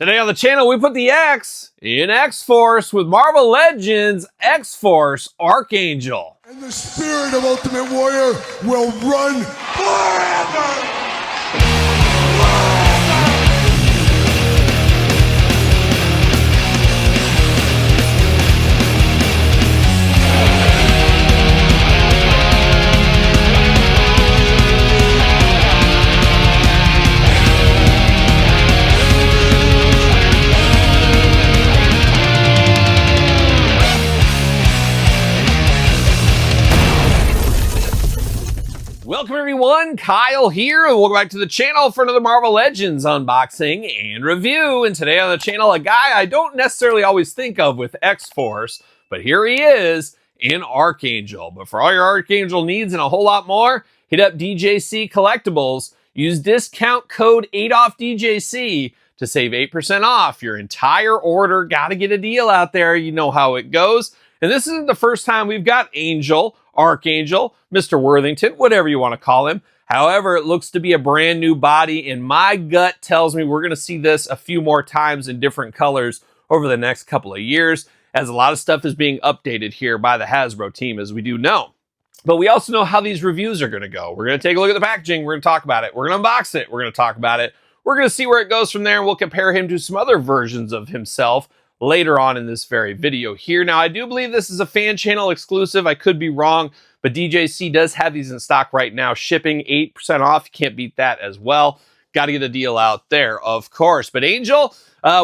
Today on the channel, we put the X in X-Force with Marvel Legends X-Force Archangel. And the spirit of Ultimate Warrior will run forever! Welcome everyone, Kyle here, and welcome back to the channel for another Marvel Legends unboxing and review. And today on the channel, a guy I don't necessarily always think of with X-Force, but here he is in Archangel. But for all your Archangel needs and a whole lot more, hit up DJC Collectibles. Use discount code 8OFFDJC to save 8% off your entire order. Gotta get a deal out there, you know how it goes. And this isn't the first time we've got Angel, Archangel, Mr. Worthington, whatever you want to call him. However, it looks to be a brand new body, and my gut tells me we're going to see this a few more times in different colors over the next couple of years, as a lot of stuff is being updated here by the Hasbro team, as we do know. But we also know how these reviews are going to go. We're going to take a look at the packaging. We're going to talk about it. We're going to unbox it. We're going to talk about it. We're going to see where it goes from there, and we'll compare him to some other versions of himself later on in this very video here. Now, I do believe this is a fan channel exclusive. I could be wrong, but DJC does have these in stock right now. Shipping 8% off. You can't beat that as well. Got to get a deal out there, of course. But Angel,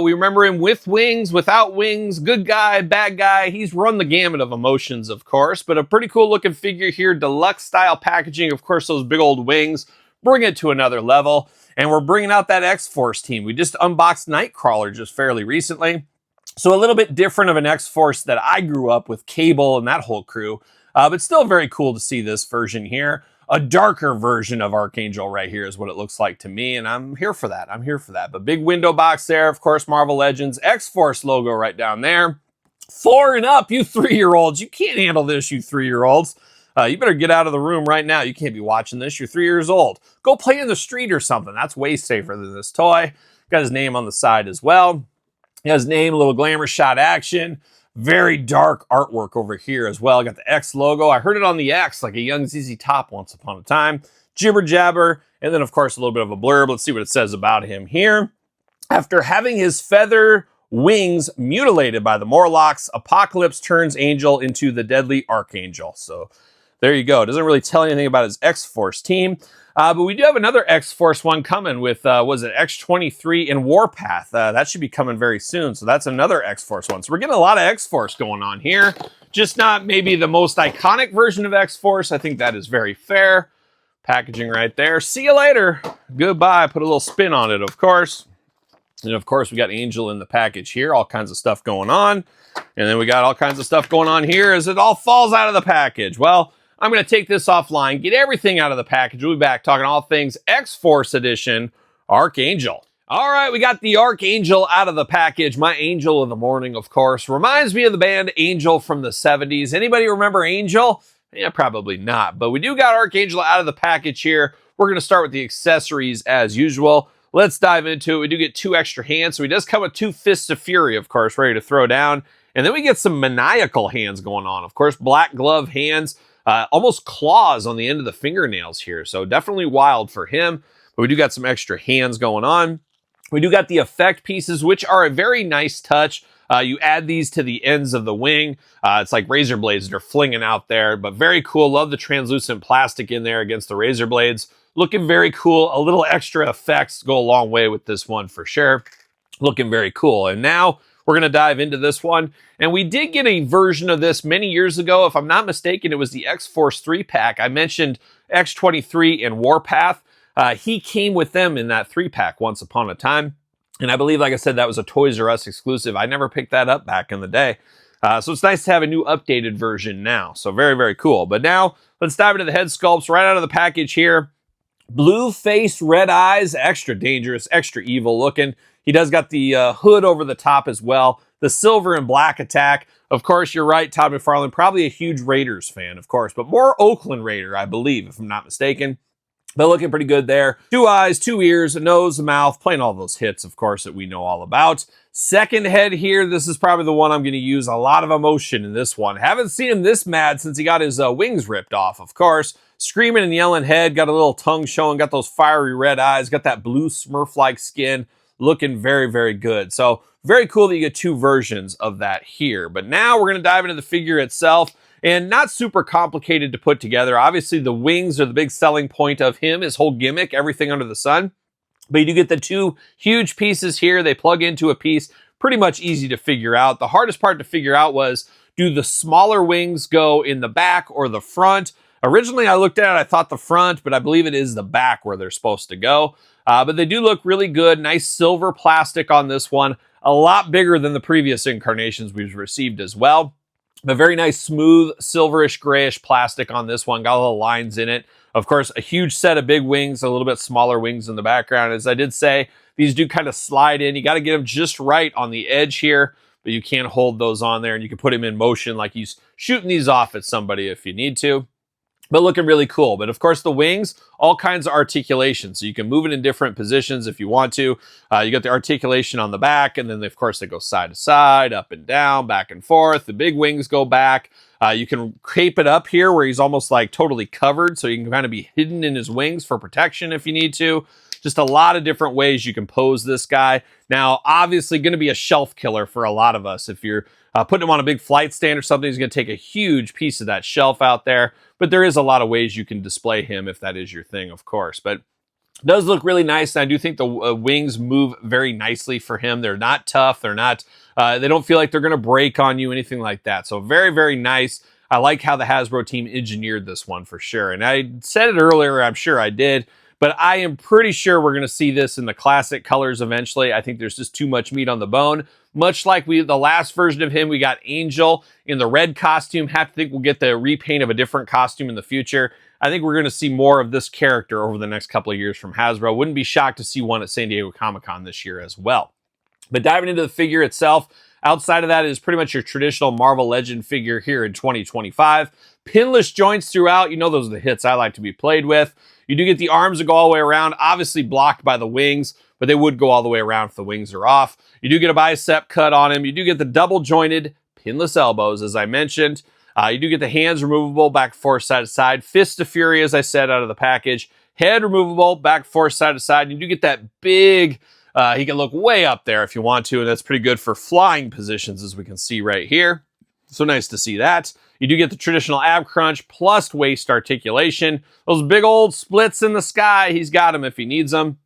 we remember him with wings, without wings, good guy, bad guy. He's run the gamut of emotions, of course, but a pretty cool looking figure here. Deluxe style packaging. Of course, those big old wings bring it to another level. And we're bringing out that X-Force team. We just unboxed Nightcrawler just fairly recently. So a little bit different of an X-Force that I grew up with, Cable and that whole crew. But still very cool to see this version here. A darker version of Archangel right here is what it looks like to me, and I'm here for that. I'm here for that. But big window box there, of course, Marvel Legends, X-Force logo right down there. 4 and up, you 3-year-olds. You can't handle this, you 3-year-olds. You better get out of the room right now. You can't be watching this. You're 3 years old. Go play in the street or something. That's way safer than this toy. Got his name on the side as well. He has his name, a little glamour shot action. Very dark artwork over here as well. Got the X logo. I heard it on the X, like a young ZZ Top once upon a time. Jibber jabber. And then, of course, a little bit of a blurb. Let's see what it says about him here. After having his feather wings mutilated by the Morlocks, Apocalypse turns Angel into the deadly Archangel. So there you go. Doesn't really tell anything about his X-Force team. But we do have another X-Force one coming with, was it X-23 and Warpath? That should be coming very soon. So that's another X-Force one. So we're getting a lot of X-Force going on here. Just not maybe the most iconic version of X-Force. I think that is very fair. Packaging right there. See you later. Goodbye. Put a little spin on it, of course. And of course, we got Angel in the package here. All kinds of stuff going on. And then we got all kinds of stuff going on here as it all falls out of the package. Well, I'm going to take this offline, get everything out of the package. We'll be back talking all things X-Force Edition Archangel. All right, we got the Archangel out of the package. My angel of the morning, of course. Reminds me of the band Angel from the 70s. Anybody remember Angel? Yeah, probably not. But we do got Archangel out of the package here. We're going to start with the accessories as usual. Let's dive into it. We do get 2 extra hands. So he does come with 2 fists of fury, of course, ready to throw down. And then we get some maniacal hands going on. Of course, black glove hands. Almost claws on the end of the fingernails here. So definitely wild for him. But we do got some extra hands going on. We do got the effect pieces, which are a very nice touch. You add these to the ends of the wing. It's like razor blades that are flinging out there. But very cool. Love the translucent plastic in there against the razor blades. Looking very cool. A little extra effects go a long way with this one for sure. Looking very cool. And now we're going to dive into this one. And we did get a version of this many years ago. If I'm not mistaken, it was the X-Force 3-pack. I mentioned X-23 and Warpath. He came with them in that 3-pack once upon a time. And I believe, like I said, that was a Toys R Us exclusive. I never picked that up back in the day. So it's nice to have a new updated version now. So very, very cool. But now let's dive into the head sculpts right out of the package here. Blue face, red eyes, extra dangerous, extra evil looking. He does got the hood over the top as well. The silver and black attack. Of course, you're right, Todd McFarlane, probably a huge Raiders fan, of course, but more Oakland Raider, I believe, if I'm not mistaken. But looking pretty good there. 2 eyes, 2 ears, a nose, a mouth, playing all those hits, of course, that we know all about. Second head here, this is probably the one I'm going to use a lot of emotion in this one. Haven't seen him this mad since he got his wings ripped off, of course. Screaming and yelling head, got a little tongue showing, got those fiery red eyes, got that blue Smurf-like skin, looking very, very good. So very cool that you get 2 versions of that here. But now we're going to dive into the figure itself. And not super complicated to put together. Obviously, the wings are the big selling point of him, his whole gimmick, everything under the sun. But you do get the 2 huge pieces here. They plug into a piece. Pretty much easy to figure out. The hardest part to figure out was, do the smaller wings go in the back or the front? Originally, I looked at it, I thought the front, but I believe it is the back where they're supposed to go. But they do look really good. Nice silver plastic on this one. A lot bigger than the previous incarnations we've received as well. A very nice, smooth, silverish, grayish plastic on this one. Got little lines in it. Of course, a huge set of big wings, a little bit smaller wings in the background. As I did say, these do kind of slide in. You got to get them just right on the edge here, but you can't hold those on there, and you can put them in motion like he's shooting these off at somebody if you need to. But looking really cool. But of course, the wings, all kinds of articulation. So you can move it in different positions if you want to. You got the articulation on the back, and then of course they go side to side, up and down, back and forth. The big wings go back. You can cape it up here where he's almost like totally covered. So you can kind of be hidden in his wings for protection if you need to. Just a lot of different ways you can pose this guy. Now, obviously going to be a shelf killer for a lot of us. If you're putting him on a big flight stand or something, he's going to take a huge piece of that shelf out there. But there is a lot of ways you can display him if that is your thing, of course. But it does look really nice. And I do think the wings move very nicely for him. They're not tough. They're not, they don't feel like they're going to break on you, anything like that. So very, very nice. I like how the Hasbro team engineered this one for sure. And I said it earlier, I'm sure I did. But I am pretty sure we're going to see this in the classic colors eventually. I think there's just too much meat on the bone. Much like the last version of him, we got Angel in the red costume. Have to think we'll get the repaint of a different costume in the future. I think we're going to see more of this character over the next couple of years from Hasbro. Wouldn't be shocked to see one at San Diego Comic-Con this year as well. But diving into the figure itself, outside of that is pretty much your traditional Marvel Legend figure here in 2025. Pinless joints throughout. You know those are the hits I like to be played with. You do get the arms that go all the way around, obviously blocked by the wings, but they would go all the way around if the wings are off. You do get a bicep cut on him. You do get the double jointed pinless elbows, as I mentioned. You do get the hands removable, back, forth, side to side. Fist of Fury, as I said, out of the package. Head removable, back, forth, side to side. You do get that big, he can look way up there if you want to, and that's pretty good for flying positions, as we can see right here. So nice to see that. You do get the traditional ab crunch plus waist articulation. Those big old splits in the sky, he's got them if he needs them.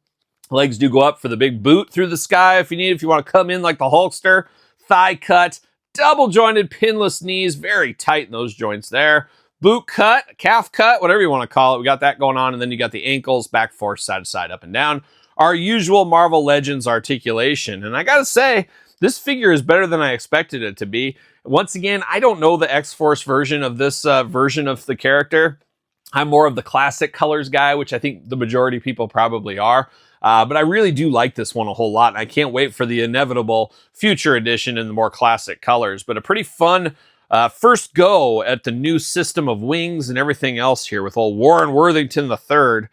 Legs do go up for the big boot through the sky if you need, if you want to come in like the Hulkster. Thigh cut, double jointed pinless knees, very tight in those joints there. Boot cut, calf cut, whatever you want to call it. We got that going on. And then you got the ankles, back, forth, side to side, up and down. Our usual Marvel Legends articulation. And I got to say, this figure is better than I expected it to be. Once again, I don't know the X-Force version of this version of the character. I'm more of the classic colors guy, which I think the majority of people probably are. But I really do like this one a whole lot, and I can't wait for the inevitable future edition in the more classic colors. But a pretty fun first go at the new system of wings and everything else here with old Warren Worthington III.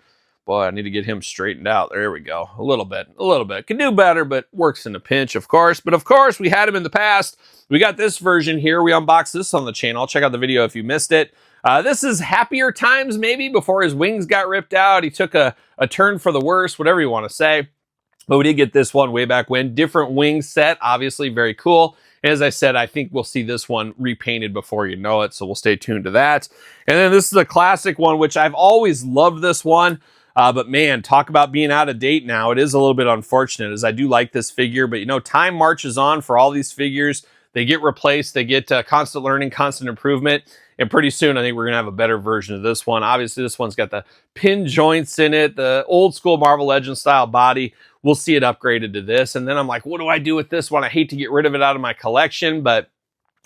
Boy, I need to get him straightened out. There we go. A little bit. Can do better, but works in a pinch, of course. But of course, we had him in the past. We got this version here. We unboxed this on the channel. Check out the video if you missed it. This is happier times, maybe, before his wings got ripped out. He took a turn for the worse, whatever you want to say. But we did get this one way back when. Different wing set, obviously, very cool. As I said, I think we'll see this one repainted before you know it, so we'll stay tuned to that. And then this is a classic one, which I've always loved this one. But man, talk about being out of date now. It is a little bit unfortunate, as I do like this figure. But, you know, time marches on for all these figures. They get replaced. They get constant learning, constant improvement. And pretty soon, I think we're going to have a better version of this one. Obviously, this one's got the pin joints in it, the old school Marvel Legends style body. We'll see it upgraded to this. And then I'm like, what do I do with this one? I hate to get rid of it out of my collection, but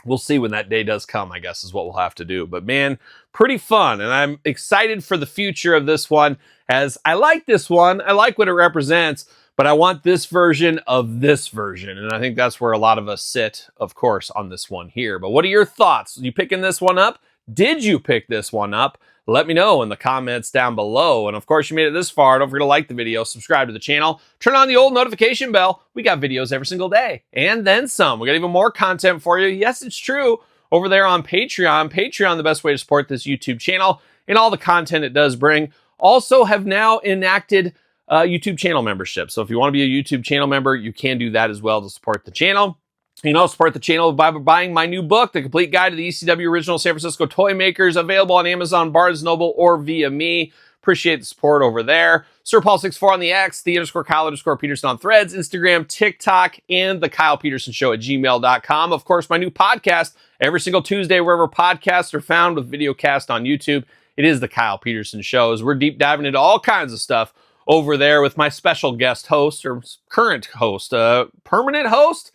we'll see when that day does come, I guess, is what we'll have to do. But man, pretty fun. And I'm excited for the future of this one, as I like this one. I like what it represents, but I want this version of this version. And I think that's where a lot of us sit, of course, on this one here. But what are your thoughts? Are you picking this one up? Did you pick this one up? Let me know in the comments down below. And of course, you made it this far. Don't forget to like the video, subscribe to the channel, turn on the old notification bell. We got videos every single day and then some. We got even more content for you. Yes, it's true. Over there on Patreon. Patreon, the best way to support this YouTube channel and all the content it does bring. Also have now enacted YouTube channel membership. So if you want to be a YouTube channel member, you can do that as well to support the channel. You know, support the channel by buying my new book, The Complete Guide to the ECW Original San Francisco Toy Makers, available on Amazon, Barnes & Noble, or via me. Appreciate the support over there. SirPaul64 on the X, _Kyle_Peterson on Threads, Instagram, TikTok, and TheKylePetersonShow at gmail.com. Of course, my new podcast, every single Tuesday, wherever podcasts are found, with video cast on YouTube. It is The Kyle Peterson Show, as we're deep diving into all kinds of stuff over there with my special guest host, or current host, permanent host,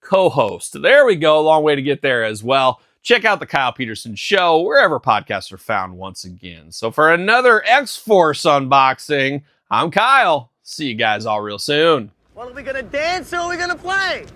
co-host. There we go. Long way to get there as well. Check out The Kyle Peterson Show wherever podcasts are found once again. So for another X-Force unboxing, I'm Kyle. See you guys all real soon. Well, are we gonna dance or are we gonna play?